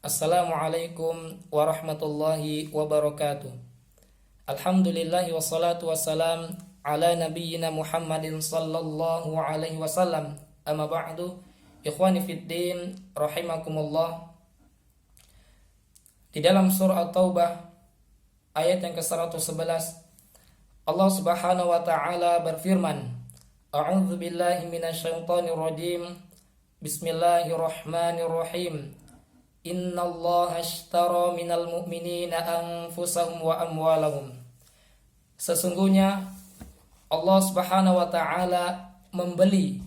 Assalamualaikum warahmatullahi wabarakatuh. Alhamdulillahi wassalatu wassalam ala nabiyyina Muhammadin sallallahu alaihi wasallam. Amma ba'du, ikhwani fid din rahimakumullah. Di dalam surah At-Taubah ayat yang ke-111, Allah Subhanahu wa taala berfirman, A'udzu billahi minasyaitonir rajim. Bismillahirrahmanirrahim. Innallaha ashtara minal mu'minina anfusahum wa amwalahum. Sesungguhnya Allah Subhanahu wa taala membeli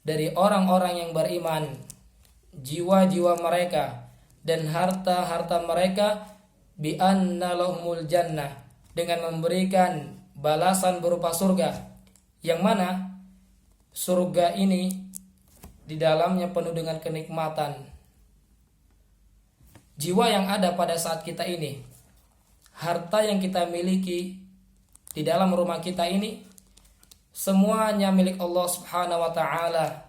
dari orang-orang yang beriman jiwa-jiwa mereka dan harta-harta mereka bi anna lahumul jannah, dengan memberikan balasan berupa surga, yang mana surga ini di dalamnya penuh dengan kenikmatan. Jiwa yang ada pada saat kita ini, harta yang kita miliki di dalam rumah kita ini, semuanya milik Allah Subhanahu wa taala.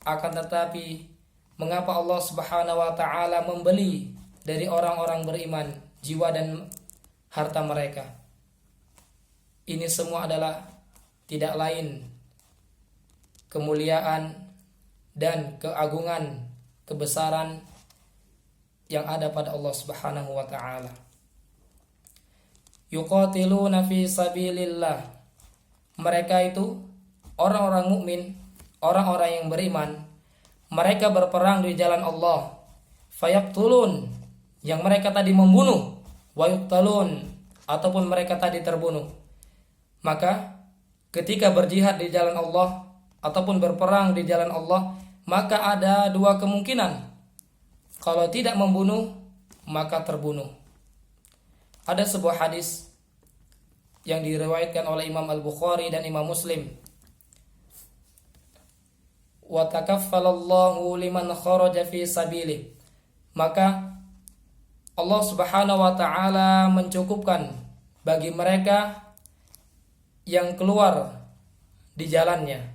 Akan tetapi, mengapa Allah Subhanahu wa taala membeli dari orang-orang beriman jiwa dan harta mereka? Ini semua adalah tidak lain kemuliaan dan keagungan, kebesaran yang ada pada Allah Subhanahu wa taala. Yuqatiluna fi sabilillah. Mereka itu orang-orang mukmin, orang-orang yang beriman. Mereka berperang di jalan Allah. Fayaqtulun, yang mereka tadi membunuh, wa yuqtalun, ataupun mereka tadi terbunuh. Maka ketika berjihad di jalan Allah ataupun berperang di jalan Allah, maka ada dua kemungkinan. Kalau tidak membunuh, maka terbunuh. Ada sebuah hadis yang diriwayatkan oleh Imam Al-Bukhari dan Imam Muslim. Wa takaffalallahu liman kharaja fi sabilih. Maka Allah Subhanahu wa taala mencukupkan bagi mereka yang keluar di jalannya.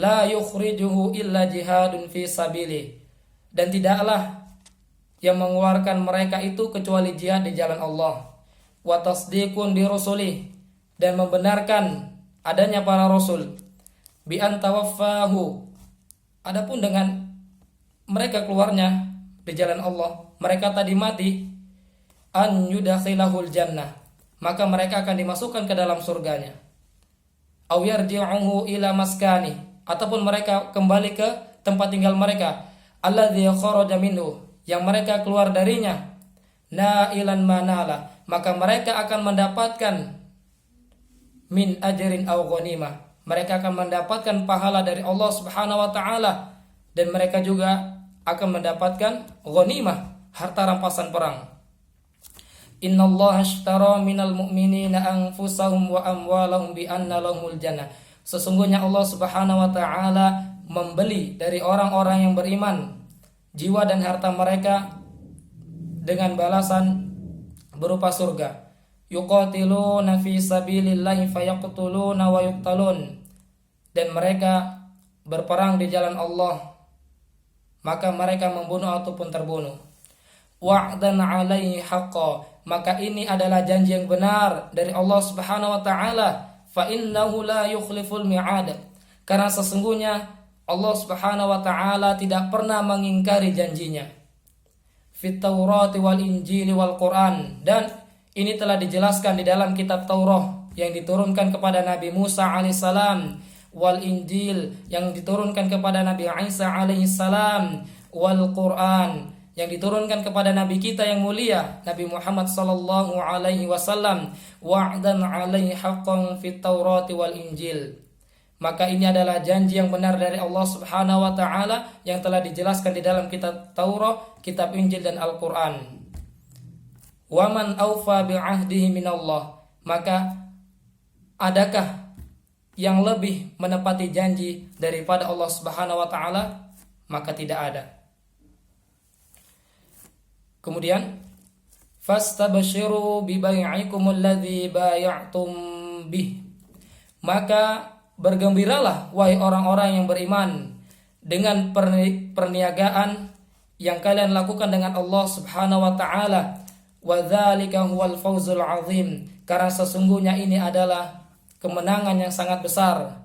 La yukhrijuhu illa jihadun fi sabilih. Dan tidaklah yang mengeluarkan mereka itu kecuali jihad di jalan Allah. Wa tasdiqun bi rusulih, dan membenarkan adanya para rasul. Bi an tawaffahu. Adapun dengan mereka keluarnya di jalan Allah, mereka tadi mati, an yudakhilahul jannah, maka mereka akan dimasukkan ke dalam surganya. Aw yarji'uhu ila maskani, ataupun mereka kembali ke tempat tinggal mereka. Alladzi kharaja minhu, yang mereka keluar darinya. Nailan manala, maka mereka akan mendapatkan min ajrin aw ghanimah, mereka akan mendapatkan pahala dari Allah Subhanahu wa taala, dan mereka juga akan mendapatkan ghanimah, harta rampasan perang. Innallaha ashtara minal mu'minina anfusahum wa amwalahum bi anna lahumul jannah. Sesungguhnya Allah Subhanahu wa taala membeli dari orang-orang yang beriman jiwa dan harta mereka dengan balasan berupa surga. Yuqatiluna fi sabilillahi fayaqtuluna wa yuqtalun. Dan mereka berperang di jalan Allah, maka mereka membunuh ataupun terbunuh. Wa'dan 'alaihi haqqan, maka ini adalah janji yang benar dari Allah Subhanahu wa taala. Fa innahu la yukhliful mi'ad, karena sesungguhnya Allah Subhanahu wa taala tidak pernah mengingkari janjinya. Fit Taurat wal Injil wal Quran, dan ini telah dijelaskan di dalam kitab Taurat yang diturunkan kepada Nabi Musa alaihissalam, wal Injil yang diturunkan kepada Nabi Isa alaihissalam, wal Quran yang diturunkan kepada Nabi kita yang mulia Nabi Muhammad sallallahu alaihi wasallam. Wa'dan 'alaihi haqqan fit Taurat wal Injil. Maka ini adalah janji yang benar dari Allah Subhanahu wa taala yang telah dijelaskan di dalam kitab Taurat, kitab Injil dan Al-Qur'an. Wa man awfa bi'ahdihi minallah, maka adakah yang lebih menepati janji daripada Allah Subhanahu wa taala? Maka tidak ada. Kemudian fastabshiru bi bai'ikumul ladzi bay'atum bih. Maka bergembiralah wahai orang-orang yang beriman dengan perniagaan yang kalian lakukan dengan Allah Subhanahu wa taala. Wa dzalika huwal fawzul azim. Karena sesungguhnya ini adalah kemenangan yang sangat besar.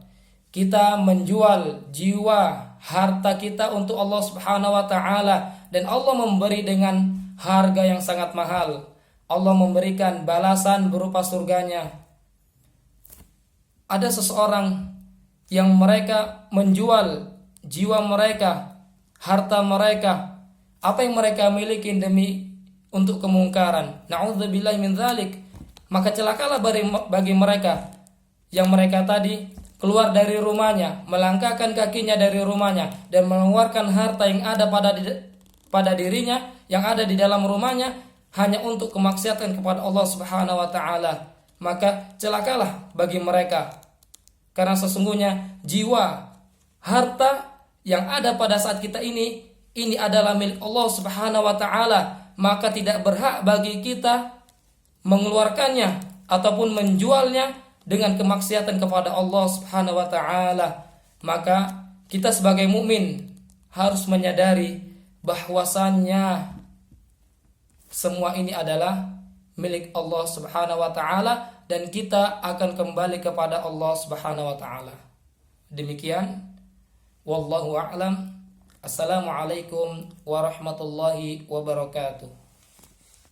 Kita menjual jiwa, harta kita untuk Allah Subhanahu wa taala, dan Allah memberi dengan harga yang sangat mahal. Allah memberikan balasan berupa surganya. Ada seseorang yang mereka menjual jiwa mereka, harta mereka, apa yang mereka miliki demi untuk kemungkaran. Na'udzubillahi min dzalik. Maka celakalah bagi mereka yang mereka tadi keluar dari rumahnya, melangkahkan kakinya dari rumahnya dan mengeluarkan harta yang ada pada dirinya, yang ada di dalam rumahnya hanya untuk kemaksiatan kepada Allah Subhanahu wa taala. Maka celakalah bagi mereka. Karena sesungguhnya jiwa, harta yang ada pada saat kita ini adalah milik Allah Subhanahu wa taala, maka tidak berhak bagi kita mengeluarkannya ataupun menjualnya dengan kemaksiatan kepada Allah Subhanahu wa taala. Maka kita sebagai mukmin harus menyadari bahwasannya semua ini adalah milik Allah Subhanahu wa taala dan kita akan kembali kepada Allah Subhanahu wa taala. Demikian, wallahu a'lam. Assalamualaikum warahmatullahi wabarakatuh.